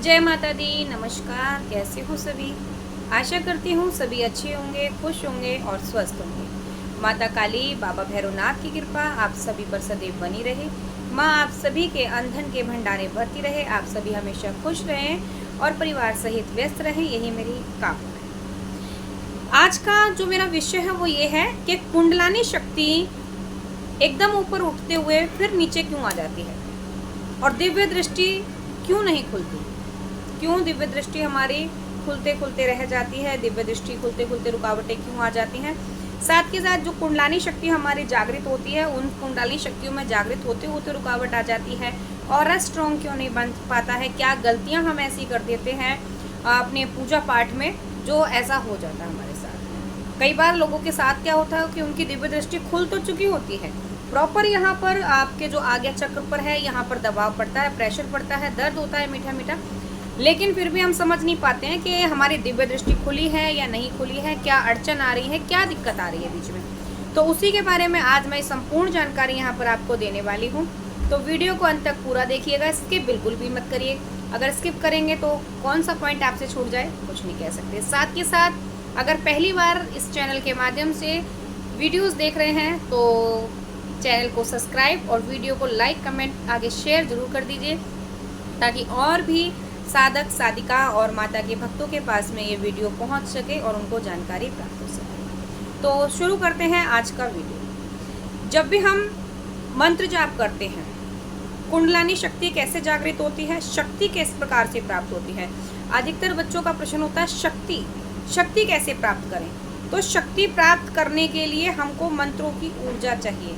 जय माता दी। नमस्कार। कैसे हो सभी? आशा करती हूँ सभी अच्छे होंगे, खुश होंगे और स्वस्थ होंगे। माता काली, बाबा भैरवनाथ की कृपा आप सभी पर सदैव बनी रहे। माँ आप सभी के अंधन के भंडारे भरती रहे। आप सभी हमेशा खुश रहें और परिवार सहित व्यस्त रहें, यही मेरी कामना है। आज का जो मेरा विषय है वो ये है कि कुंडलानी शक्ति एकदम ऊपर उठते हुए फिर नीचे क्यों आ जाती है और दिव्य दृष्टि क्यों नहीं खुलती। क्यों दिव्य दृष्टि हमारी खुलते खुलते रह जाती है, दिव्य दृष्टि खुलते खुलते रुकावटें क्यों आ जाती हैं। साथ के साथ जो कुंडलानी शक्ति हमारी जागृत होती है, उन कुंडलानी शक्तियों में जागृत होते होते रुकावट आ जाती है और स्ट्रॉन्ग क्यों नहीं बन पाता है। क्या गलतियां हम ऐसी कर देते हैं अपने पूजा पाठ में जो ऐसा हो जाता है हमारे साथ। कई बार लोगों के साथ क्या होता है कि उनकी दिव्य दृष्टि खुल तो चुकी होती है, प्रॉपर यहाँ पर आपके जो आज्ञा चक्र पर है यहाँ पर दबाव पड़ता है, प्रेशर पड़ता है, दर्द होता है मीठा मीठा, लेकिन फिर भी हम समझ नहीं पाते हैं कि हमारी दिव्य दृष्टि खुली है या नहीं खुली है, क्या अड़चन आ रही है, क्या दिक्कत आ रही है बीच में। तो उसी के बारे में आज मैं संपूर्ण जानकारी यहाँ पर आपको देने वाली हूँ। तो वीडियो को अंत तक पूरा देखिएगा, स्किप बिल्कुल भी मत करिए। अगर स्किप करेंगे तो कौन सा पॉइंट आपसे छूट जाए कुछ नहीं कह सकते। साथ के साथ अगर पहली बार इस चैनल के माध्यम से वीडियोज़ देख रहे हैं तो चैनल को सब्सक्राइब और वीडियो को लाइक, कमेंट, आगे शेयर जरूर कर दीजिए ताकि और भी साधक, साधिका और माता के भक्तों के पास में ये वीडियो पहुंच सके और उनको जानकारी प्राप्त हो सके। तो शुरू करते हैं आज का वीडियो। जब भी हम मंत्र जाप करते हैं, कुंडलानी शक्ति कैसे जागृत होती है, शक्ति किस प्रकार से प्राप्त होती है। अधिकतर बच्चों का प्रश्न होता है शक्ति कैसे प्राप्त करें। तो शक्ति प्राप्त करने के लिए हमको मंत्रों की ऊर्जा चाहिए।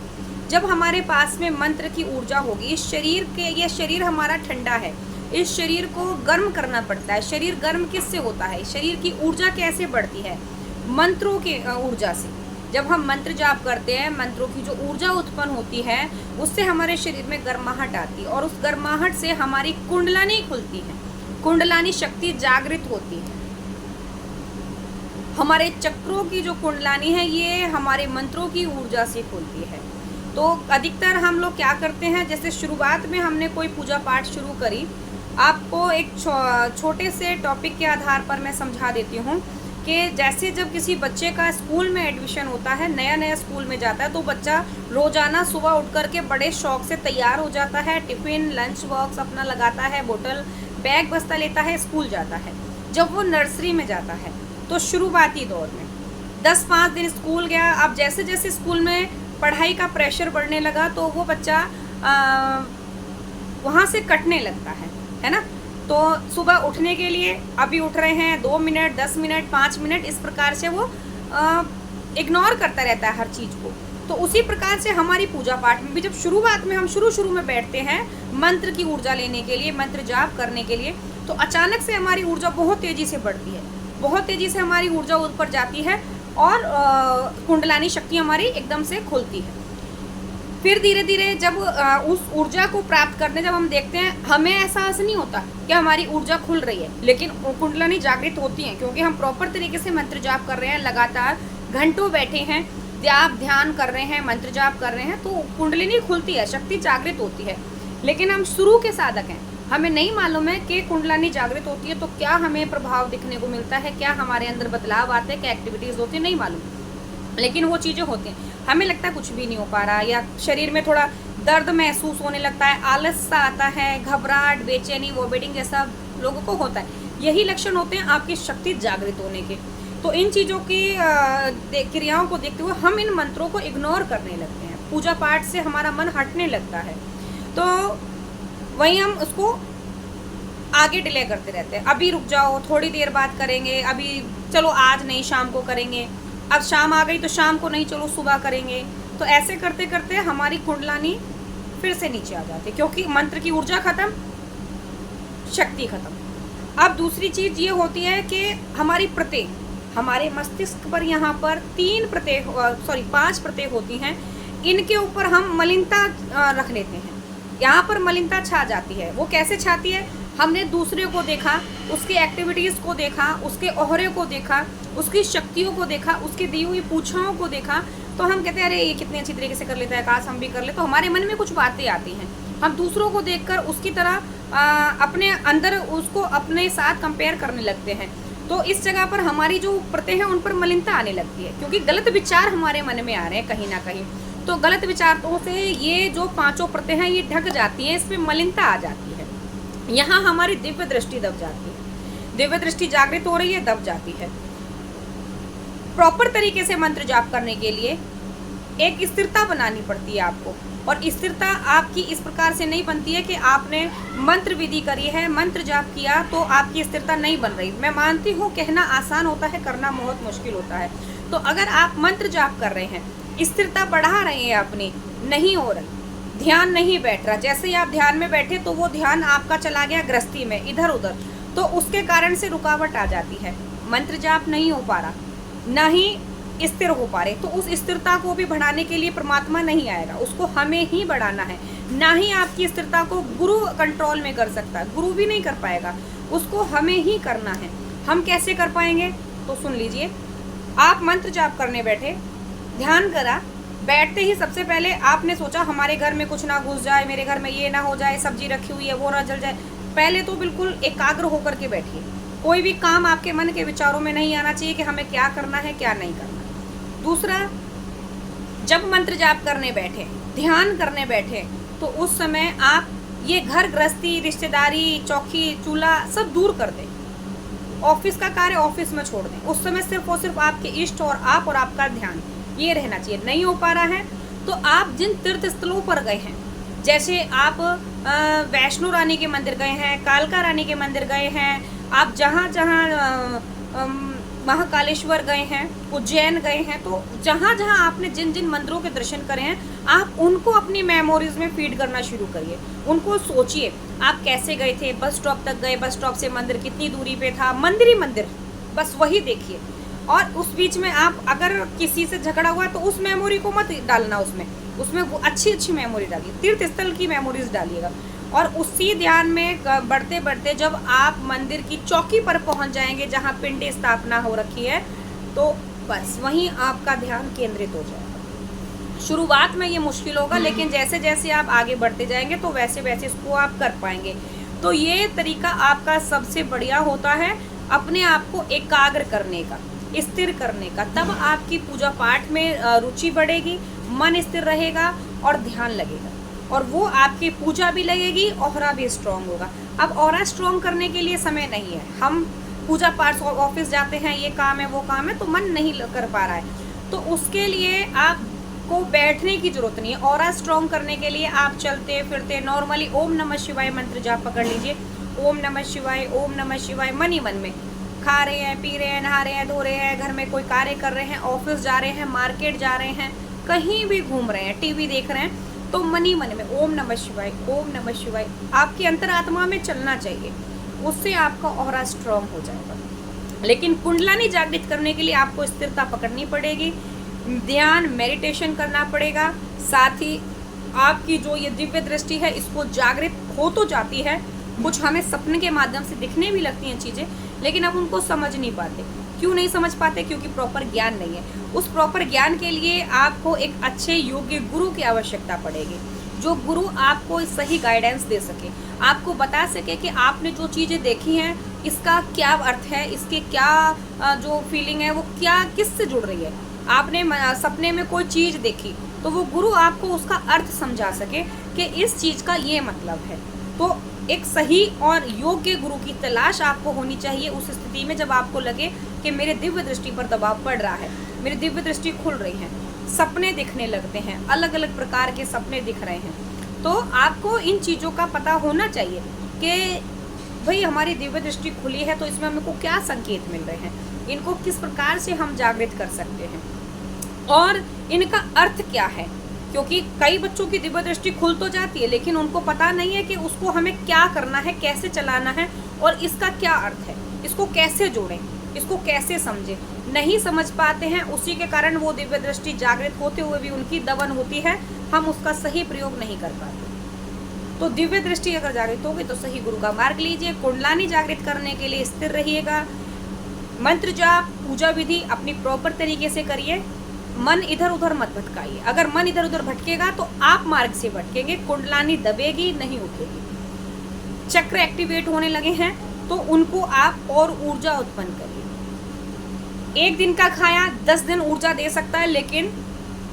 जब हमारे पास में मंत्र की ऊर्जा होगी, इस शरीर के, ये शरीर हमारा ठंडा है, इस शरीर को गर्म करना पड़ता है। शरीर गर्म किससे होता है, शरीर की ऊर्जा कैसे बढ़ती है, मंत्रों की ऊर्जा से। जब हम मंत्र जाप करते हैं, मंत्रों की जो ऊर्जा उत्पन्न होती है उससे हमारे शरीर में गर्माहट आती है और उस गर्माहट से हमारी कुंडलानी खुलती है, कुंडलानी शक्ति जागृत होती है। हमारे चक्रों की जो कुंडलानी है ये हमारे मंत्रों की ऊर्जा से खुलती है। तो अधिकतर हम लोग क्या करते हैं, जैसे शुरुआत में हमने कोई पूजा पाठ शुरू करी, आपको एक छोटे से टॉपिक के आधार पर मैं समझा देती हूँ कि जैसे जब किसी बच्चे का स्कूल में एडमिशन होता है, नया नया स्कूल में जाता है, तो बच्चा रोजाना सुबह उठ करके बड़े शौक से तैयार हो जाता है, टिफ़िन, लंच बॉक्स अपना लगाता है, बोतल, बैग बस्ता लेता है, स्कूल जाता है। जब वो नर्सरी में जाता है तो शुरुआती दौर में 10-5 दिन स्कूल गया, अब जैसे जैसे स्कूल में पढ़ाई का प्रेशर बढ़ने लगा तो वो बच्चा वहाँ से कटने लगता है ना। तो सुबह उठने के लिए अभी उठ रहे हैं 2 मिनट, 10 मिनट, 5 मिनट, इस प्रकार से वो इग्नोर करता रहता है हर चीज़ को। तो उसी प्रकार से हमारी पूजा पाठ में भी जब शुरुआत में हम शुरू में बैठते हैं मंत्र की ऊर्जा लेने के लिए, मंत्र जाप करने के लिए, तो अचानक से हमारी ऊर्जा बहुत तेज़ी से बढ़ती है, बहुत तेज़ी से हमारी ऊर्जा ऊपर जाती है और कुंडलानी शक्ति हमारी एकदम से खुलती है। फिर धीरे धीरे जब उस ऊर्जा को प्राप्त करने जब हम देखते हैं, हमें एहसास नहीं होता कि हमारी ऊर्जा खुल रही है, लेकिन कुंडलानी जागृत होती है क्योंकि हम प्रॉपर तरीके से मंत्र जाप कर रहे हैं, लगातार घंटों बैठे हैं, आप ध्यान कर रहे हैं, मंत्र जाप कर रहे हैं, तो कुंडलिनी खुलती है, शक्ति जागृत होती है। लेकिन हम शुरू के साधक हैं, हमें नहीं मालूम है कि कुंडलानी जागृत होती है तो क्या हमें प्रभाव दिखने को मिलता है, क्या हमारे अंदर बदलाव आते हैं, क्या एक्टिविटीज़ होती है, नहीं मालूम, लेकिन वो चीज़ें होती हैं। हमें लगता है कुछ भी नहीं हो पा रहा, या शरीर में थोड़ा दर्द महसूस होने लगता है, आलस सा आता है, घबराहट, बेचैनी, वोमिटिंग जैसा लोगों को होता है। यही लक्षण होते हैं आपकी शक्ति जागृत होने के। तो इन चीज़ों की क्रियाओं को देखते हुए हम इन मंत्रों को इग्नोर करने लगते हैं, पूजा पाठ से हमारा मन हटने लगता है, तो वहीं हम उसको आगे डिले करते रहते हैं। अभी रुक जाओ, थोड़ी देर बाद करेंगे, अभी चलो आज नहीं, शाम को करेंगे, अब शाम आ गई तो शाम को नहीं, चलो सुबह करेंगे। तो ऐसे करते करते हमारी कुंडलानी फिर से नीचे आ जाती है क्योंकि मंत्र की ऊर्जा खत्म, शक्ति खत्म। अब दूसरी चीज़ ये होती है कि हमारी प्रत्यय, हमारे मस्तिष्क पर यहाँ पर 5 प्रत्यय होती हैं, इनके ऊपर हम मलिनता रख लेते हैं, यहाँ पर मलिनता छा जाती है। वो कैसे छाती है, हमने दूसरे को देखा, उसकी एक्टिविटीज़ को देखा, उसके ओहरे को देखा, उसकी शक्तियों को देखा, उसकी दी हुई पूछाओं को देखा, तो हम कहते हैं अरे ये कितनी अच्छी तरीके से कर लेता है, काश हम भी कर ले। तो हमारे मन में कुछ बातें आती हैं, हम दूसरों को देखकर उसकी तरह अपने अंदर उसको अपने साथ कंपेयर करने लगते हैं। तो इस जगह पर हमारी जो प्रत्यय हैं उन पर मलिनता आने लगती है, क्योंकि गलत विचार हमारे मन में आ रहे हैं कहीं ना कहीं। तो गलत विचारों से ये जो पांचों प्रत्यय हैं ये ढक जाती हैं, इसमें मलिनता आ जाती है। यहाँ हमारी दिव्य दृष्टि दब जाती है, दिव्य दृष्टि जागृत हो रही है, दब जाती है। प्रॉपर तरीके से मंत्र जाप करने के लिए एक स्थिरता बनानी पड़ती है आपको, और स्थिरता आपकी इस प्रकार से नहीं बनती है कि आपने मंत्र विधि करी है, मंत्र जाप किया तो आपकी स्थिरता नहीं बन रही। मैं मानती हूँ कहना आसान होता है, करना बहुत मुश्किल होता है। तो अगर आप मंत्र जाप कर रहे हैं, स्थिरता बढ़ा रहे हैं अपनी, नहीं हो रही, ध्यान नहीं बैठ रहा, जैसे ही आप ध्यान में बैठे तो वो ध्यान आपका चला गया गृहस्थी में, इधर उधर, तो उसके कारण से रुकावट आ जाती है, मंत्र जाप नहीं हो पा रहा, ना ही स्थिर हो पा रहे। तो उस स्थिरता को भी बढ़ाने के लिए परमात्मा नहीं आएगा, उसको हमें ही बढ़ाना है। ना ही आपकी स्थिरता को गुरु कंट्रोल में कर सकता है, गुरु भी नहीं कर पाएगा, उसको हमें ही करना है। हम कैसे कर पाएंगे? तो सुन लीजिए, आप मंत्र जाप करने बैठे, ध्यान करा, बैठते ही सबसे पहले आपने सोचा हमारे घर में कुछ ना घुस जाए, मेरे घर में ये ना हो जाए, सब्जी रखी हुई है वो ना जल जाए। पहले तो बिल्कुल एकाग्र होकर के बैठिए, कोई भी काम आपके मन के विचारों में नहीं आना चाहिए कि हमें क्या करना है क्या नहीं करना। दूसरा, जब मंत्र जाप करने बैठे, ध्यान करने बैठे, तो उस समय आप ये घर गृहस्थी, रिश्तेदारी, चौकी, चूल्हा सब दूर कर दें, ऑफिस का कार्य ऑफिस में छोड़ दें। उस समय सिर्फ और सिर्फ आपके इष्ट और आपका ध्यान ये रहना चाहिए। नहीं हो पा रहा है तो आप जिन तीर्थ स्थलों पर गए हैं, जैसे आप वैष्णो रानी के मंदिर गए हैं, कालका रानी के मंदिर गए हैं, आप जहाँ जहाँ महाकालेश्वर गए हैं, उज्जैन गए हैं, तो जहाँ जहाँ आपने जिन जिन मंदिरों के दर्शन करे हैं, आप उनको अपनी मेमोरीज में फीड करना शुरू करिए। उनको सोचिए आप कैसे गए थे, बस स्टॉप तक गए, बस स्टॉप से मंदिर कितनी दूरी पे था, मंदिर ही मंदिर, बस वही देखिए। और उस बीच में आप अगर किसी से झगड़ा हुआ तो उस मेमोरी को मत डालना, उसमें वो अच्छी अच्छी मेमोरी डालिए, तीर्थ स्थल की मेमोरीज डालिएगा। और उसी ध्यान में बढ़ते बढ़ते जब आप मंदिर की चौकी पर पहुंच जाएंगे जहां पिंड स्थापना हो रखी है, तो बस वहीं आपका ध्यान केंद्रित हो जाएगा। शुरुआत में ये मुश्किल होगा, लेकिन जैसे जैसे आप आगे बढ़ते जाएंगे तो वैसे वैसे इसको आप कर पाएंगे। तो ये तरीका आपका सबसे बढ़िया होता है अपने आप को एकाग्र करने का, स्थिर करने का। तब आपकी पूजा पाठ में रुचि बढ़ेगी, मन स्थिर रहेगा और ध्यान लगेगा, और वो आपकी पूजा भी लगेगी, ऑरा भी स्ट्रांग होगा। अब ऑरा स्ट्रांग करने के लिए समय नहीं है, हम पूजा पाठ ऑफिस जाते हैं, ये काम है वो काम है, तो मन नहीं कर पा रहा है, तो उसके लिए आपको बैठने की जरूरत नहीं है। ऑरा स्ट्रांग करने के लिए आप चलते फिरते नॉर्मली ओम नमः शिवाय मंत्र जाप पकड़ लीजिए, ओम नमः शिवाय, ओम नमः शिवाय, मन ही मन में खा रहे हैं, पी रहे हैं, नहा रहे हैं, धो रहे हैं, घर में कोई कार्य कर रहे हैं, ऑफिस जा रहे हैं, मार्केट जा रहे हैं, कहीं भी घूम रहे हैं, टीवी देख रहे हैं, तो मन ही मन में ओम नमः शिवाय, ओम नमः शिवाय आपकी अंतरात्मा में चलना चाहिए, उससे आपका ऑरा स्ट्रांग हो जाएगा। लेकिन कुंडलानी जागृत करने के लिए आपको स्थिरता पकड़नी पड़ेगी, ध्यान मेडिटेशन करना पड़ेगा, साथ ही आपकी जो ये दिव्य दृष्टि है इसको जागृत हो तो जाती है, कुछ हमें सपने के माध्यम से दिखने भी लगती हैं चीज़ें, लेकिन अब उनको समझ नहीं पाते। क्यों नहीं समझ पाते? क्योंकि प्रॉपर ज्ञान नहीं है। उस प्रॉपर ज्ञान के लिए आपको एक अच्छे योग्य गुरु की आवश्यकता पड़ेगी, जो गुरु आपको सही गाइडेंस दे सके, आपको बता सके कि आपने जो चीज़ें देखी हैं इसका क्या अर्थ है, इसके क्या जो फीलिंग है वो क्या किससे जुड़ रही है। आपने सपने में कोई चीज़ देखी तो वो गुरु आपको उसका अर्थ समझा सके कि इस चीज़ का ये मतलब है। तो एक सही और योग्य गुरु की तलाश आपको होनी चाहिए उस स्थिति में जब आपको लगे कि मेरे दिव्य दृष्टि पर दबाव पड़ रहा है, मेरी दिव्य दृष्टि खुल रही है, सपने दिखने लगते हैं, अलग अलग प्रकार के सपने दिख रहे हैं। तो आपको इन चीज़ों का पता होना चाहिए कि भाई हमारी दिव्य दृष्टि खुली है तो इसमें हमको क्या संकेत मिल रहे हैं, इनको किस प्रकार से हम जागृत कर सकते हैं और इनका अर्थ क्या है। क्योंकि कई बच्चों की दिव्य दृष्टि खुल तो जाती है लेकिन उनको पता नहीं है कि उसको हमें क्या करना है, कैसे चलाना है और इसका क्या अर्थ है, इसको कैसे जोड़ें, इसको कैसे समझें, नहीं समझ पाते हैं। उसी के कारण वो दिव्य दृष्टि जागृत होते हुए भी उनकी दबन होती है, हम उसका सही प्रयोग नहीं कर पाते। तो दिव्य दृष्टि अगर जागृत होगी तो सही गुरु का मार्ग लीजिए। कुंडलानी जागृत करने के लिए स्थिर रहिएगा, मंत्र जाप पूजा विधि अपनी प्रॉपर तरीके से करिए, मन इधर उधर मत भटकाइए। अगर मन इधर उधर भटकेगा तो आप मार्ग से भटकेंगे, कुंडलानी दबेगी, नहीं उठेगी। चक्र एक्टिवेट होने लगे हैं तो उनको आप और ऊर्जा उत्पन्न करिए। एक दिन का खाया 10 दिन ऊर्जा दे सकता है, लेकिन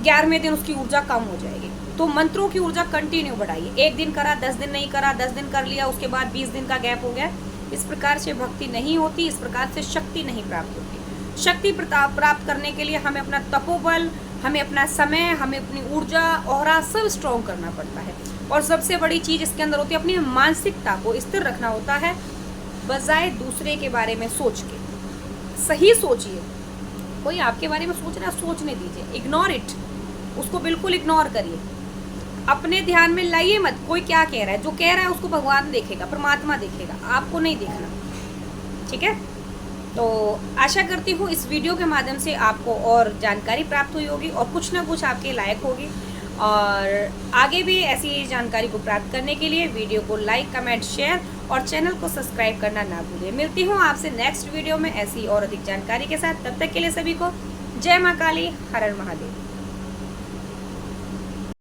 11वें दिन उसकी ऊर्जा कम हो जाएगी। तो मंत्रों की ऊर्जा कंटिन्यू बढ़ाइए। एक दिन करा, 10 दिन नहीं करा, 10 दिन कर लिया, उसके बाद 20 दिन का गैप हो गया। इस प्रकार से भक्ति नहीं होती, इस प्रकार से शक्ति नहीं प्राप्त होती। शक्ति प्राप्त करने के लिए हमें अपना तपोबल, हमें अपना समय, हमें अपनी ऊर्जा, ऑरा सब स्ट्रॉन्ग करना पड़ता है। और सबसे बड़ी चीज़ इसके अंदर होती है अपनी मानसिकता को स्थिर रखना होता है, बजाय दूसरे के बारे में सोच के। सही सोचिए, कोई आपके बारे में सोच रहा है, सोचने दीजिए, इग्नोर इट, उसको बिल्कुल इग्नोर करिए। अपने ध्यान में लाइए मत कोई क्या कह रहा है। जो कह रहा है उसको भगवान देखेगा, परमात्मा देखेगा, आपको नहीं देखना। ठीक है, तो आशा करती हूँ इस वीडियो के माध्यम से आपको और जानकारी प्राप्त हुई होगी और कुछ ना कुछ आपके लायक होगी। और आगे भी ऐसी जानकारी को प्राप्त करने के लिए वीडियो को लाइक, कमेंट, शेयर और चैनल को सब्सक्राइब करना ना भूलिए। मिलती हूँ आपसे नेक्स्ट वीडियो में ऐसी और अधिक जानकारी के साथ। तब तक के लिए सभी को जय माँ काली, हर हर महादेव।